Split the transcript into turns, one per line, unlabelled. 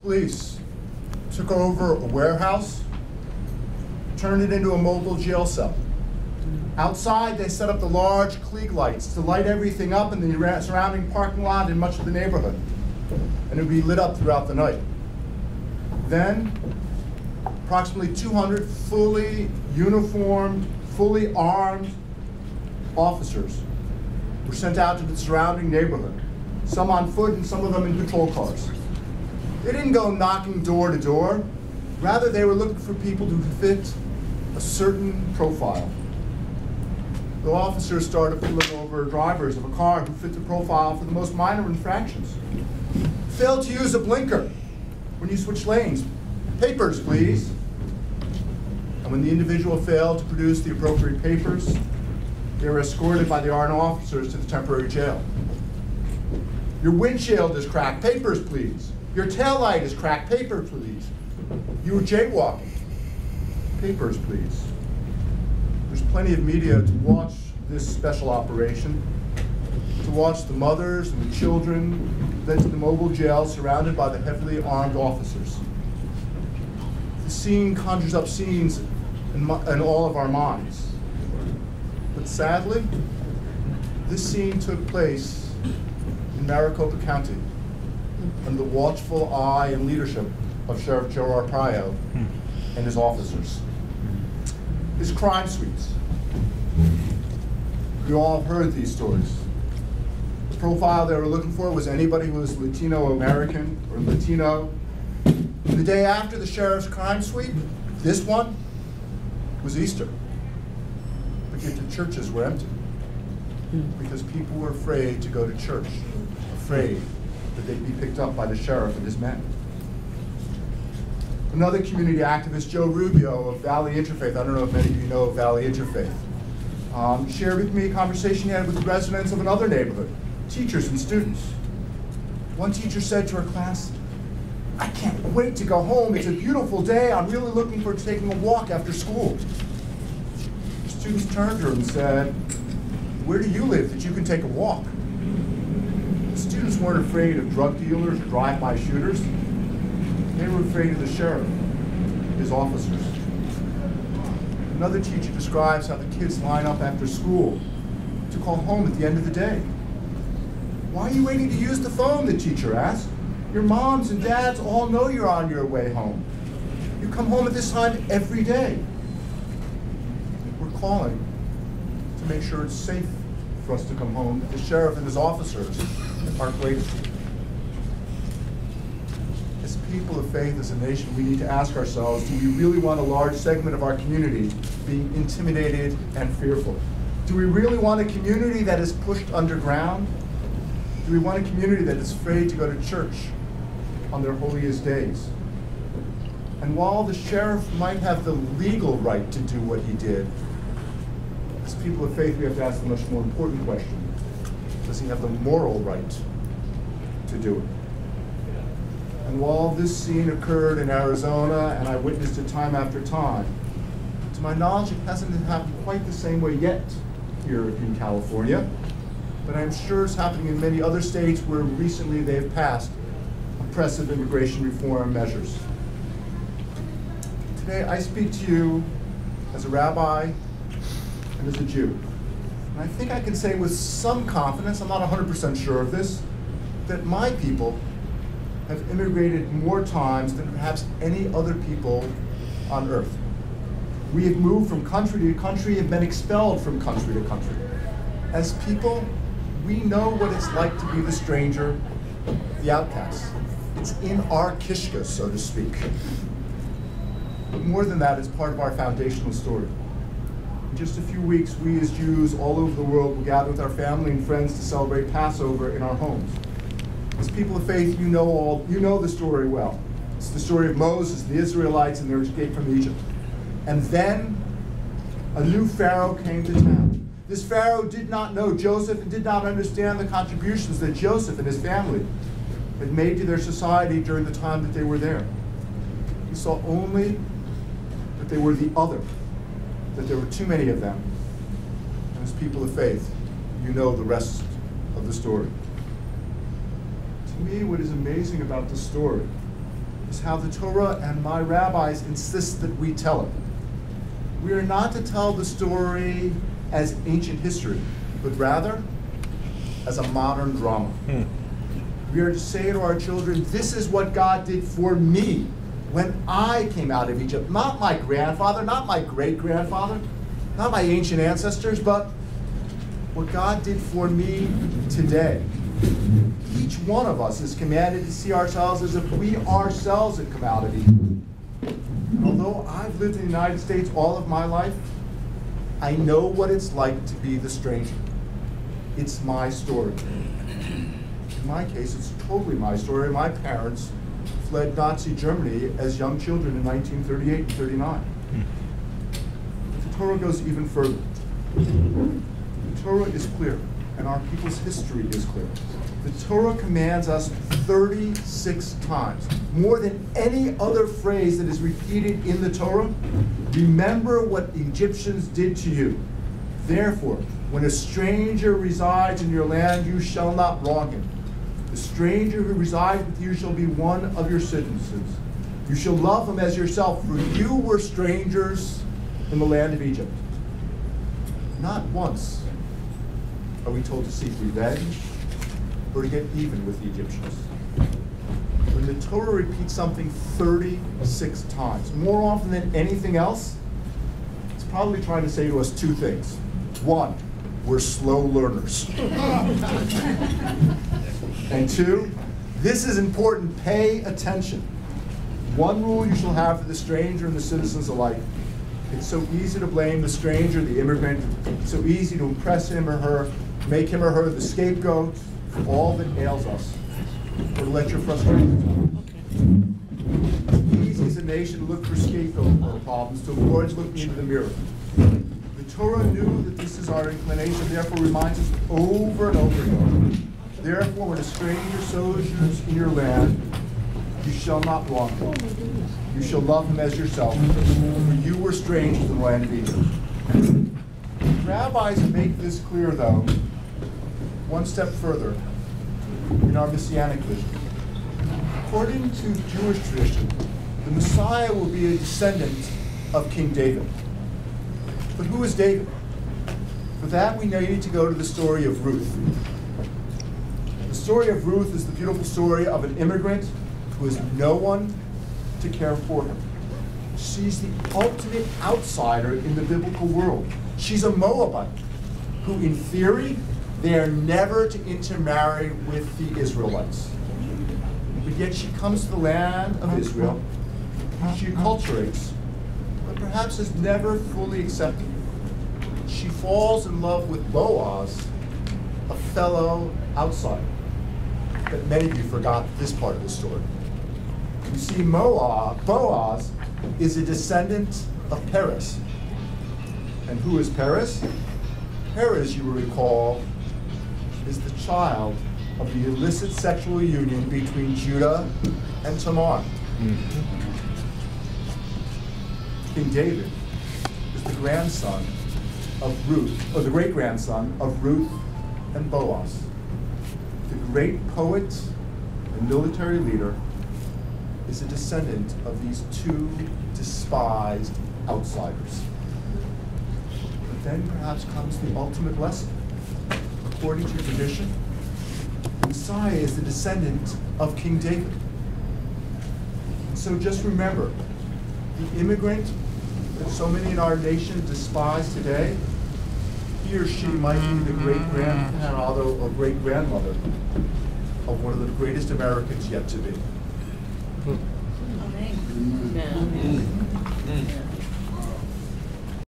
Police took over a warehouse, turned it into a mobile jail cell. Outside, they set up the large Klieg lights to light everything up in the surrounding parking lot and much of the neighborhood, and it would be lit up throughout the night. Then, approximately 200 fully uniformed, fully armed officers were sent out to the surrounding neighborhood, some on foot and some of them in patrol cars. They didn't go knocking door to door. Rather, they were looking for people who fit a certain profile. The officers started pulling over drivers of a car who fit the profile for the most minor infractions. Failed to use a blinker when you switch lanes. Papers, please. And when the individual failed to produce the appropriate papers, they were escorted by the armed officers to the temporary jail. Your windshield is cracked. Papers, please. Your taillight is cracked. Papers, please. You were jaywalking. Papers, please. There's plenty of media to watch this special operation, to watch the mothers and the children led to the mobile jail surrounded by the heavily armed officers. The scene conjures up scenes in all of our minds. But sadly, this scene took place in Maricopa County, under the watchful eye and leadership of Sheriff Joe Arpaio and his officers. His crime suites. We all heard these stories. The profile they were looking for was anybody who was Latino American or Latino. The day after the sheriff's crime sweep, this one was Easter. But yet the churches were empty because people were afraid to go to church, afraid that they'd be picked up by the sheriff and his men. Another community activist, Joe Rubio of Valley Interfaith, I don't know if many of you know of Valley Interfaith, shared with me a conversation he had with the residents of another neighborhood, teachers and students. One teacher said to her class, "I can't wait to go home. It's a beautiful day. I'm really looking forward to taking a walk after school." The students turned to her and said, "Where do you live that you can take a walk?" Students weren't afraid of drug dealers or drive-by shooters. They were afraid of the sheriff, his officers. Another teacher describes how the kids line up after school to call home at the end of the day. "Why are you waiting to use the phone?" the teacher asked. "Your moms and dads all know you're on your way home. You come home at this time every day." We're calling to make sure it's safe for us to come home. The sheriff and his officers are grateful. As people of faith, as a nation, we need to ask ourselves, do we really want a large segment of our community being intimidated and fearful? Do we really want a community that is pushed underground? Do we want a community that is afraid to go to church on their holiest days? And while the sheriff might have the legal right to do what he did, as people of faith, we have to ask the much more important question. Does he have the moral right to do it? And while this scene occurred in Arizona, and I witnessed it time after time, to my knowledge, it hasn't happened quite the same way yet here in California, but I'm sure it's happening in many other states where recently they've passed oppressive immigration reform measures. Today, I speak to you as a rabbi and as a Jew. And I think I can say with some confidence, I'm not 100% sure of this, that my people have immigrated more times than perhaps any other people on earth. We have moved from country to country and been expelled from country to country. As people, we know what it's like to be the stranger, the outcast. It's in our kishka, so to speak. But more than that, it's part of our foundational story. In just a few weeks, we as Jews all over the world will gather with our family and friends to celebrate Passover in our homes. As people of faith, you know the story well. It's the story of Moses, the Israelites, and their escape from Egypt. And then a new Pharaoh came to town. This Pharaoh did not know Joseph and did not understand the contributions that Joseph and his family had made to their society during the time that they were there. He saw only that they were the other, that there were too many of them. And as people of faith, you know the rest of the story. To me, what is amazing about the story is how the Torah and my rabbis insist that we tell it. We are not to tell the story as ancient history, but rather as a modern drama. We are to say to our children, this is what God did for me when I came out of Egypt. Not my grandfather, not my great-grandfather, not my ancient ancestors, but what God did for me today. Each one of us is commanded to see ourselves as if we ourselves had come out of Egypt. And although I've lived in the United States all of my life, I know what it's like to be the stranger. It's my story. In my case, it's totally my story. My parents fled Nazi Germany as young children in 1938 and 39. The Torah goes even further. The Torah is clear, and our people's history is clear. The Torah commands us 36 times, more than any other phrase that is repeated in the Torah. Remember what the Egyptians did to you. Therefore, when a stranger resides in your land, you shall not wrong him. The stranger who resides with you shall be one of your citizens. You shall love him as yourself, for you were strangers in the land of Egypt. Not once are we told to seek revenge or to get even with the Egyptians. When the Torah repeats something 36 times, more often than anything else, it's probably trying to say to us two things. One, we're slow learners. And two, this is important, pay attention. One rule you shall have for the stranger and the citizens alike. It's so easy to blame the stranger, the immigrant. It's so easy to impress him or her, make him or her the scapegoat for all that ails us, or to let your frustrations out. It's easy as a nation to look for scapegoat for our problems, to avoid looking into the mirror. The Torah knew that this is our inclination, therefore reminds us over and over again. Therefore, when a stranger sojourns in your land, you shall not wrong him. You shall love him as yourself, for you were strangers in the land of Egypt. Rabbis make this clear, though, one step further in our messianic vision. According to Jewish tradition, the Messiah will be a descendant of King David. But who is David? For that, we need to go to the story of Ruth. The story of Ruth is the beautiful story of an immigrant who has no one to care for him. She's the ultimate outsider in the biblical world. She's a Moabite who, in theory, they are never to intermarry with the Israelites. But yet she comes to the land of Israel, she acculturates, but perhaps is never fully accepted. She falls in love with Boaz, a fellow outsider. But many of you forgot this part of the story. You see, Boaz is a descendant of Perez. And who is Perez? Perez, you will recall, is the child of the illicit sexual union between Judah and Tamar. King David is the grandson of Ruth, or the great-grandson of Ruth and Boaz. The great poet and military leader is a descendant of these two despised outsiders. But then perhaps comes the ultimate lesson. According to tradition, the Messiah is the descendant of King David. And so just remember, the immigrant that so many in our nation despise today, he or she might be the great-grandfather or great-grandmother of one of the greatest Americans yet to be.